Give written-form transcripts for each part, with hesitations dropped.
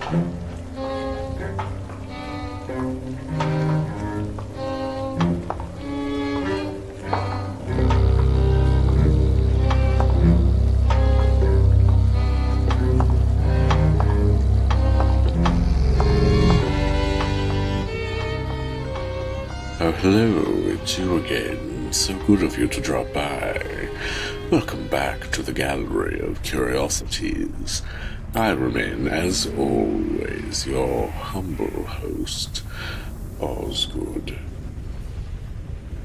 Oh, hello, it's you again. So good of you to drop by. Welcome back to the Gallery of Curiosities. I remain, as always, your humble host, Osgood.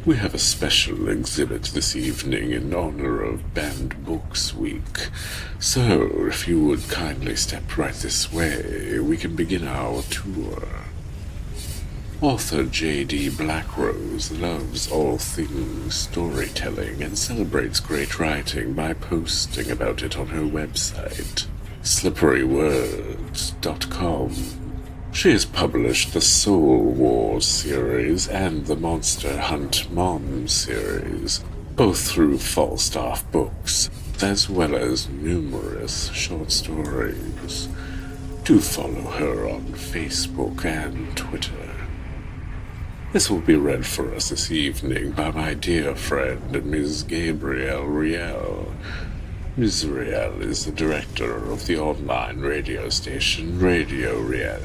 We have a special exhibit this evening in honor of Banned Books Week. So, if you would kindly step right this way, we can begin our tour. Author J.D. Blackrose loves all things storytelling and celebrates great writing by posting about it on her website, slipperywords.com. She has published the Soul Wars series and the Monster Hunt Mom series, both through Falstaff Books, as well as numerous short stories. Do follow her on Facebook and Twitter. This will be read for us this evening by my dear friend, Ms. Gabrielle Riel. Ms. Riel is the director of the online radio station Radio Riel,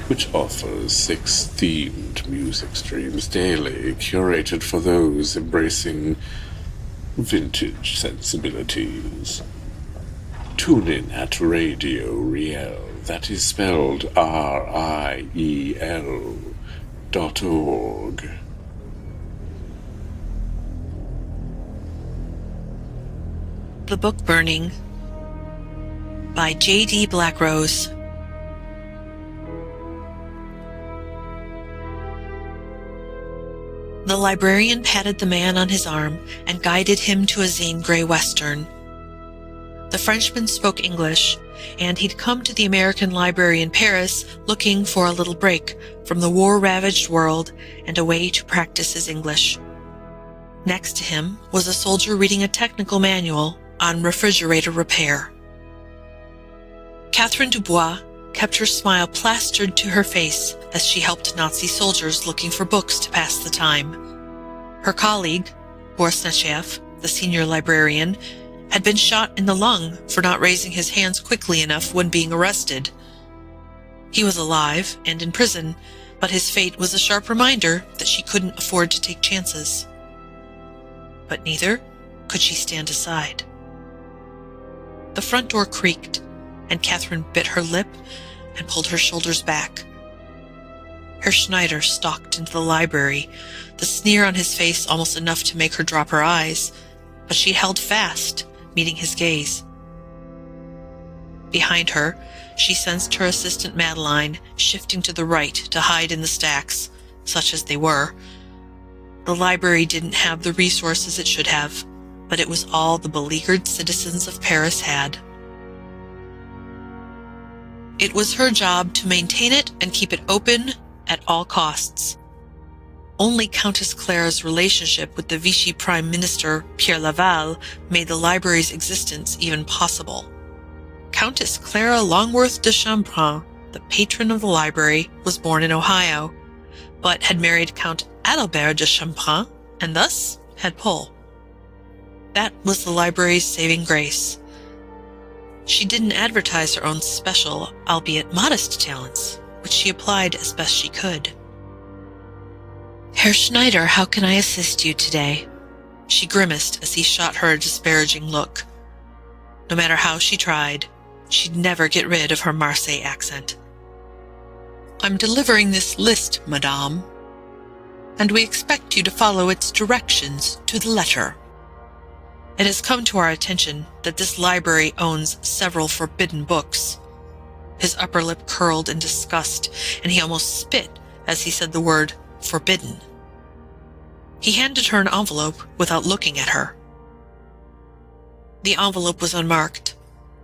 which offers 6 themed music streams daily, curated for those embracing vintage sensibilities. Tune in at Radio Riel, that is spelled RIEL.org. The Book Burning by J.D. Blackrose. The librarian patted the man on his arm and guided him to a Zane Grey Western. The Frenchman spoke English, and he'd come to the American Library in Paris looking for a little break from the war-ravaged world and a way to practice his English. Next to him was a soldier reading a technical manual on refrigerator repair. Catherine Dubois kept her smile plastered to her face as she helped Nazi soldiers looking for books to pass the time. Her colleague, Boris Nechayev, the senior librarian, had been shot in the lung for not raising his hands quickly enough when being arrested. He was alive and in prison, but his fate was a sharp reminder that she couldn't afford to take chances. But neither could she stand aside. The front door creaked, and Catherine bit her lip and pulled her shoulders back. Herr Schneider stalked into the library, the sneer on his face almost enough to make her drop her eyes, but she held fast, meeting his gaze. Behind her, she sensed her assistant Madeline shifting to the right to hide in the stacks, such as they were. The library didn't have the resources it should have, but it was all the beleaguered citizens of Paris had. It was her job to maintain it and keep it open at all costs. Only Countess Clara's relationship with the Vichy Prime Minister Pierre Laval made the library's existence even possible. Countess Clara Longworth de Chambrun, the patron of the library, was born in Ohio, but had married Count Adalbert de Chambrun, and thus had pull. That was the library's saving grace. She didn't advertise her own special, albeit modest talents, which she applied as best she could. Herr Schneider, how can I assist you today? She grimaced as he shot her a disparaging look. No matter how she tried, she'd never get rid of her Marseille accent. I'm delivering this list, madame, and we expect you to follow its directions to the letter. It has come to our attention that this library owns several forbidden books. His upper lip curled in disgust, and he almost spit as he said the word forbidden. He handed her an envelope without looking at her. The envelope was unmarked,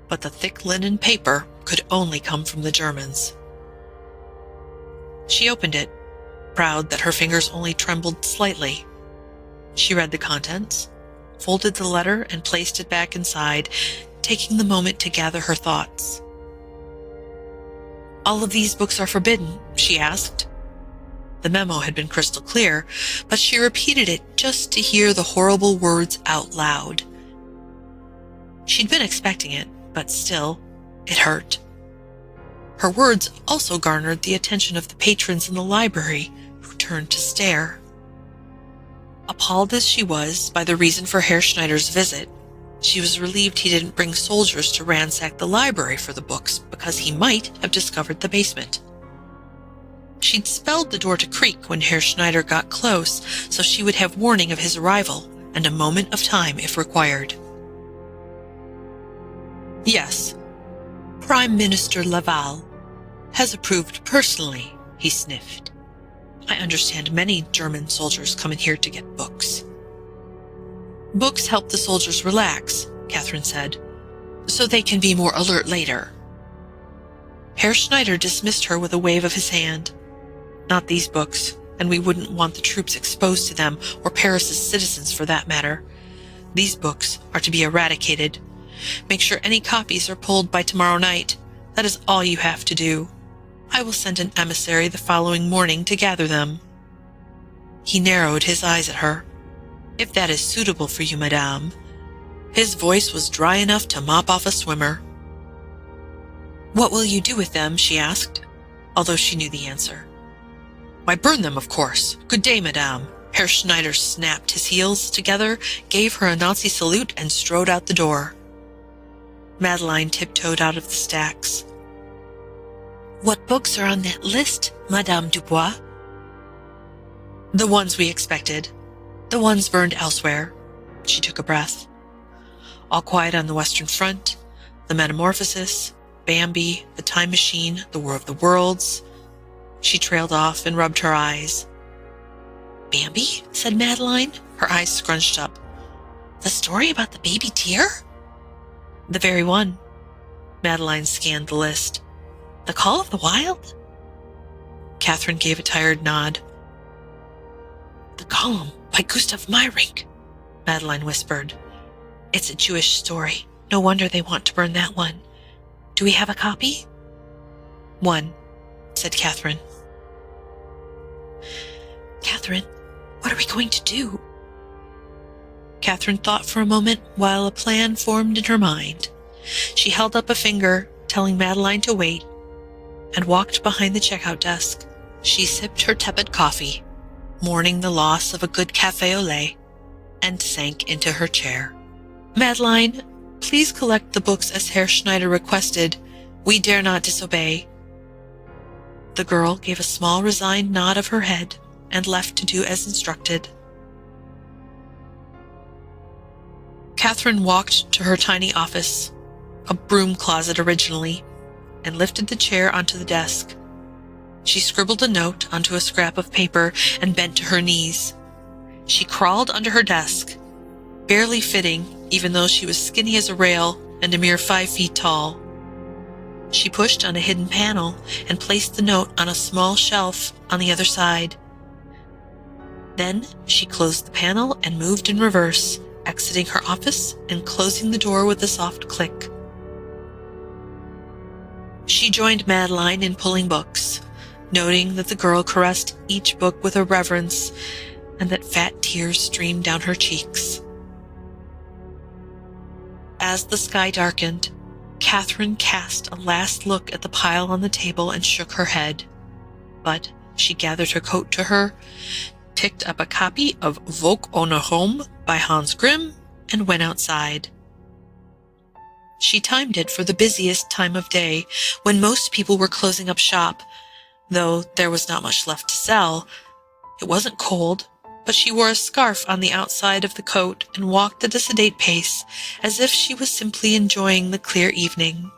but the thick linen paper could only come from the Germans. She opened it, proud that her fingers only trembled slightly. She read the contents, folded the letter, and placed it back inside, taking the moment to gather her thoughts. All of these books are forbidden?" she asked. The memo had been crystal clear, but she repeated it just to hear the horrible words out loud. She'd been expecting it, but still, it hurt. Her words also garnered the attention of the patrons in the library, who turned to stare. Appalled as she was by the reason for Herr Schneider's visit, she was relieved he didn't bring soldiers to ransack the library for the books, because he might have discovered the basement. She'd spelled the door to creak when Herr Schneider got close, so she would have warning of his arrival and a moment of time if required. "Yes, Prime Minister Laval has approved personally," he sniffed. "I understand many German soldiers come in here to get books." "Books help the soldiers relax," Catherine said, "so they can be more alert later." Herr Schneider dismissed her with a wave of his hand. "Not these books, and we wouldn't want the troops exposed to them, or Paris's citizens for that matter. These books are to be eradicated. Make sure any copies are pulled by tomorrow night. That is all you have to do. I will send an emissary the following morning to gather them." He narrowed his eyes at her. "If that is suitable for you, madame." His voice was dry enough to mop off a swimmer. "What will you do with them?" she asked, although she knew the answer. "Why, burn them, of course. Good day, madame." Herr Schneider snapped his heels together, gave her a Nazi salute, and strode out the door. Madeline tiptoed out of the stacks. "What books are on that list, Madame Dubois?" "The ones we expected. The ones burned elsewhere." She took a breath. "All Quiet on the Western Front, The Metamorphosis, Bambi, The Time Machine, The War of the Worlds." She trailed off and rubbed her eyes. "Bambi?" said Madeline, her eyes scrunched up. "The story about the baby deer?" "The very one." Madeline scanned the list. "The Call of the Wild?" Catherine gave a tired nod. "The Column by Gustav Meyrink," Madeline whispered. "It's a Jewish story. No wonder they want to burn that one. Do we have a copy?" "One," said Catherine. "Catherine, what are we going to do?" Catherine thought for a moment while a plan formed in her mind. She held up a finger, telling Madeline to wait, and walked behind the checkout desk. She sipped her tepid coffee, mourning the loss of a good café au lait, and sank into her chair. "Madeline, please collect the books as Herr Schneider requested. We dare not disobey." The girl gave a small resigned nod of her head and left to do as instructed. Catherine walked to her tiny office, a broom closet originally, and lifted the chair onto the desk. She scribbled a note onto a scrap of paper and bent to her knees. She crawled under her desk, barely fitting even though she was skinny as a rail and a mere 5 feet tall. She pushed on a hidden panel and placed the note on a small shelf on the other side. Then she closed the panel and moved in reverse, exiting her office and closing the door with a soft click. She joined Madeline in pulling books, noting that the girl caressed each book with a reverence and that fat tears streamed down her cheeks. As the sky darkened, Catherine cast a last look at the pile on the table and shook her head. But she gathered her coat to her, picked up a copy of Volk ohne Home by Hans Grimm, and went outside. She timed it for the busiest time of day, when most people were closing up shop, though there was not much left to sell. It wasn't cold, but she wore a scarf on the outside of the coat and walked at a sedate pace, as if she was simply enjoying the clear evening.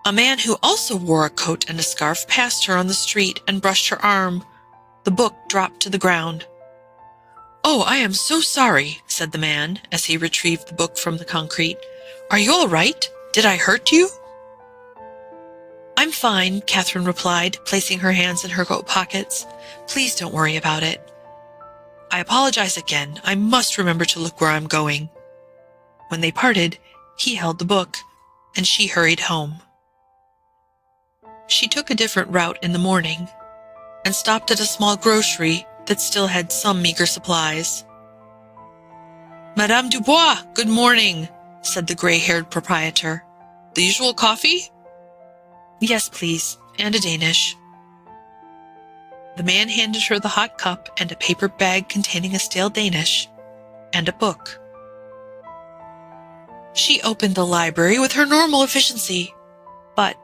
A man who also wore a coat and a scarf passed her on the street and brushed her arm. The book dropped to the ground. "Oh, I am so sorry," said the man, as he retrieved the book from the concrete. "Are you all right? Did I hurt you?" "I'm fine," Catherine replied, placing her hands in her coat pockets. "Please don't worry about it." "I apologize again. I must remember to look where I'm going." When they parted, he held the book, and she hurried home. She took a different route in the morning and stopped at a small grocery that still had some meager supplies. "Madame Dubois, good morning," said the gray-haired proprietor. "The usual coffee?" "Yes, please, and a Danish." The man handed her the hot cup and a paper bag containing a stale Danish and a book. She opened the library with her normal efficiency, but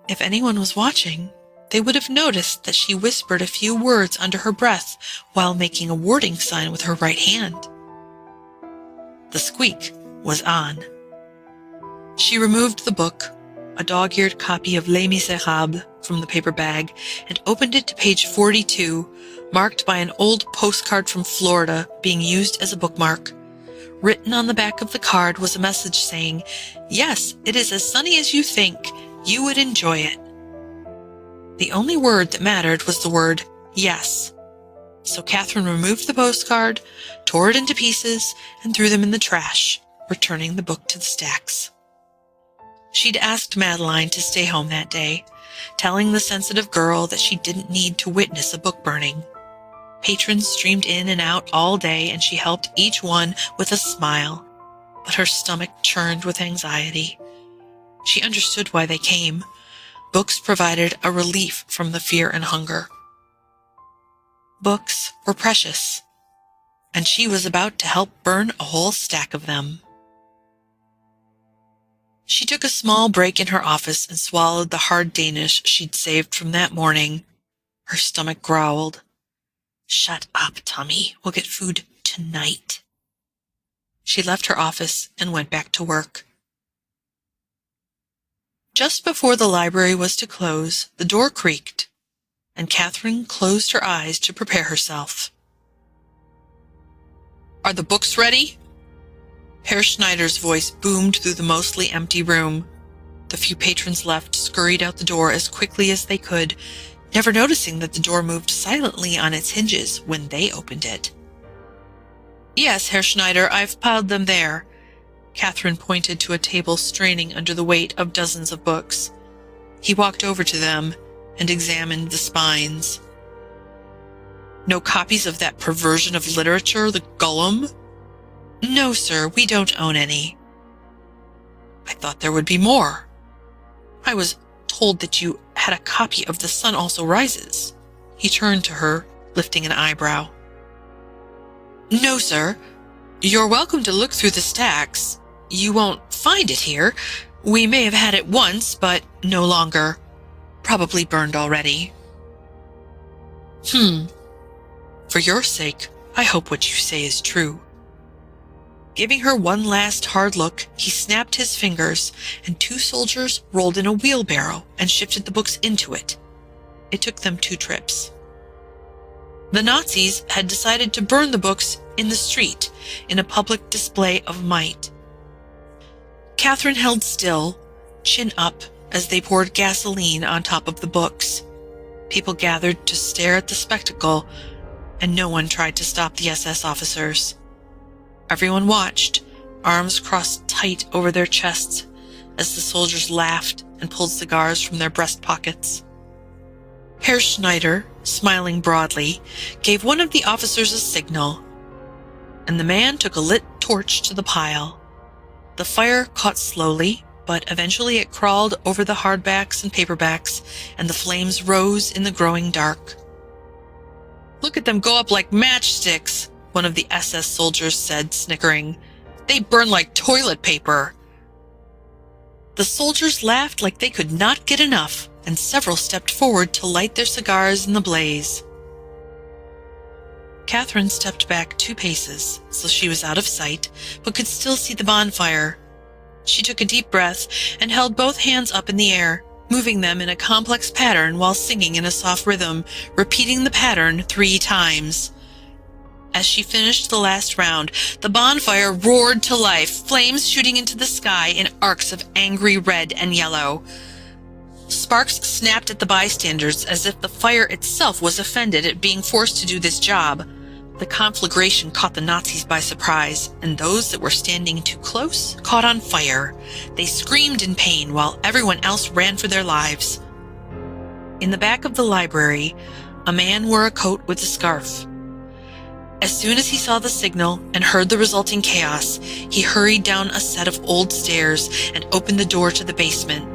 if anyone was watching, they would have noticed that she whispered a few words under her breath while making a warding sign with her right hand. The squeak was on. She removed the book, a dog-eared copy of Les Misérables, from the paper bag and opened it to page 42, marked by an old postcard from Florida being used as a bookmark. Written on the back of the card was a message saying, "Yes, it is as sunny as you think. You would enjoy it." The only word that mattered was the word yes. So Catherine removed the postcard, tore it into pieces, and threw them in the trash, returning the book to the stacks. She'd asked Madeline to stay home that day, telling the sensitive girl that she didn't need to witness a book burning. Patrons streamed in and out all day, and she helped each one with a smile, but her stomach churned with anxiety. She understood why they came. Books provided a relief from the fear and hunger. Books were precious, and she was about to help burn a whole stack of them. She took a small break in her office and swallowed the hard Danish she'd saved from that morning. Her stomach growled. "Shut up, Tommy. We'll get food tonight." She left her office and went back to work. Just before the library was to close, the door creaked, and Catherine closed her eyes to prepare herself. "Are the books ready?" Herr Schneider's voice boomed through the mostly empty room. The few patrons left scurried out the door as quickly as they could, never noticing that the door moved silently on its hinges when they opened it. "Yes, Herr Schneider, I've piled them there." Catherine pointed to a table straining under the weight of dozens of books. He walked over to them and examined the spines. "No copies of that perversion of literature, the Golem?" "No, sir, we don't own any." "I thought there would be more. I was told that you had a copy of The Sun Also Rises." He turned to her, lifting an eyebrow. "No, sir. You're welcome to look through the stacks. You won't find it here. We may have had it once, but no longer. Probably burned already." For your sake, I hope what you say is true." Giving her one last hard look, he snapped his fingers, and 2 soldiers rolled in a wheelbarrow and shifted the books into it. It took them 2 trips. The Nazis had decided to burn the books in the street in a public display of might. Catherine held still, chin up, as they poured gasoline on top of the books. People gathered to stare at the spectacle, and no one tried to stop the SS officers. Everyone watched, arms crossed tight over their chests, as the soldiers laughed and pulled cigars from their breast pockets. Herr Schneider, smiling broadly, gave one of the officers a signal, and the man took a lit torch to the pile. The fire caught slowly, but eventually it crawled over the hardbacks and paperbacks, and the flames rose in the growing dark. "Look at them go up like matchsticks," one of the SS soldiers said, snickering. "They burn like toilet paper." The soldiers laughed like they could not get enough, and several stepped forward to light their cigars in the blaze. Catherine stepped back 2 paces, so she was out of sight, but could still see the bonfire. She took a deep breath and held both hands up in the air, moving them in a complex pattern while singing in a soft rhythm, repeating the pattern 3 times. As she finished the last round, the bonfire roared to life, flames shooting into the sky in arcs of angry red and yellow. Sparks snapped at the bystanders as if the fire itself was offended at being forced to do this job. The conflagration caught the Nazis by surprise, and those that were standing too close caught on fire. They screamed in pain while everyone else ran for their lives. In the back of the library, a man wore a coat with a scarf. As soon as he saw the signal and heard the resulting chaos, he hurried down a set of old stairs and opened the door to the basement.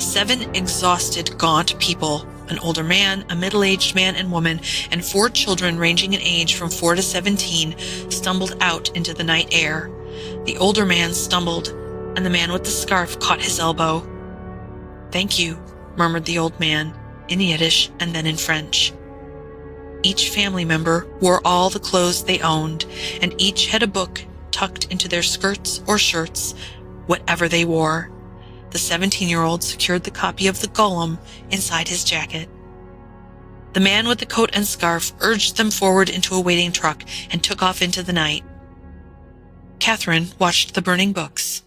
7 exhausted, gaunt people, an older man, a middle-aged man and woman, and 4 children ranging in age from 4 to 17, stumbled out into the night air. The older man stumbled, and the man with the scarf caught his elbow. "Thank you," murmured the old man, in Yiddish and then in French. Each family member wore all the clothes they owned, and each had a book tucked into their skirts or shirts, whatever they wore. The 17-year-old secured the copy of The Golem inside his jacket. The man with the coat and scarf urged them forward into a waiting truck and took off into the night. Catherine watched the burning books,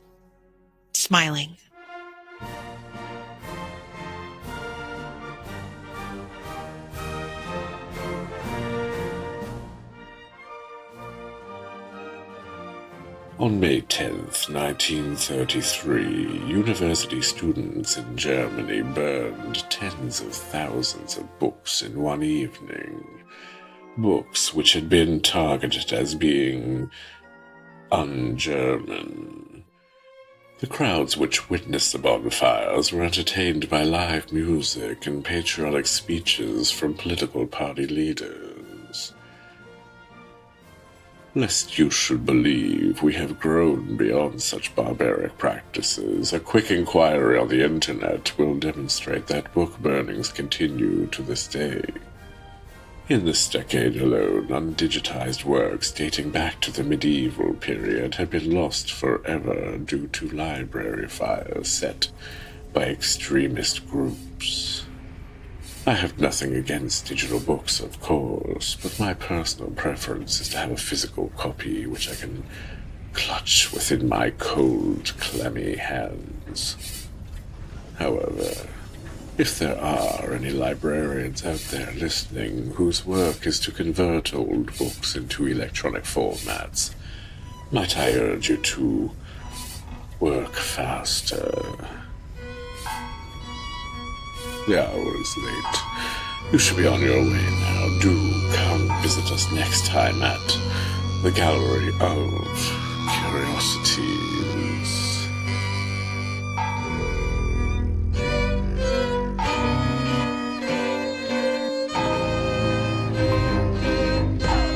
smiling. On May 10th, 1933, university students in Germany burned tens of thousands of books in one evening. Books which had been targeted as being un-German. The crowds which witnessed the bonfires were entertained by live music and patriotic speeches from political party leaders. Lest you should believe we have grown beyond such barbaric practices, a quick inquiry on the internet will demonstrate that book burnings continue to this day. In this decade alone, undigitized works dating back to the medieval period have been lost forever due to library fires set by extremist groups. I have nothing against digital books, of course, but my personal preference is to have a physical copy which I can clutch within my cold, clammy hands. However, if there are any librarians out there listening whose work is to convert old books into electronic formats, might I urge you to work faster? The hour is late. You should be on your way now. Do come visit us next time at the Gallery of Curiosities.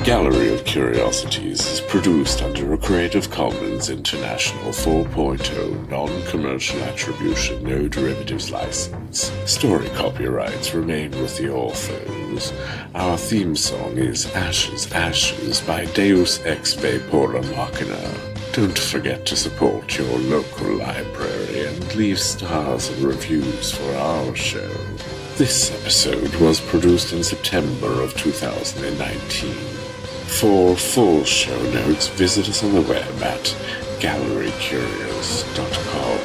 Gallery of Curiosities is produced under a Creative Commons International 4.0 non-commercial attribution, no derivatives license. Story copyrights remain with the authors. Our theme song is Ashes, Ashes by Deus ex Vapore Machina. Don't forget to support your local library and leave stars and reviews for our show. This episode was produced in September of 2019. For full show notes, visit us on the web at gallerycurious.com.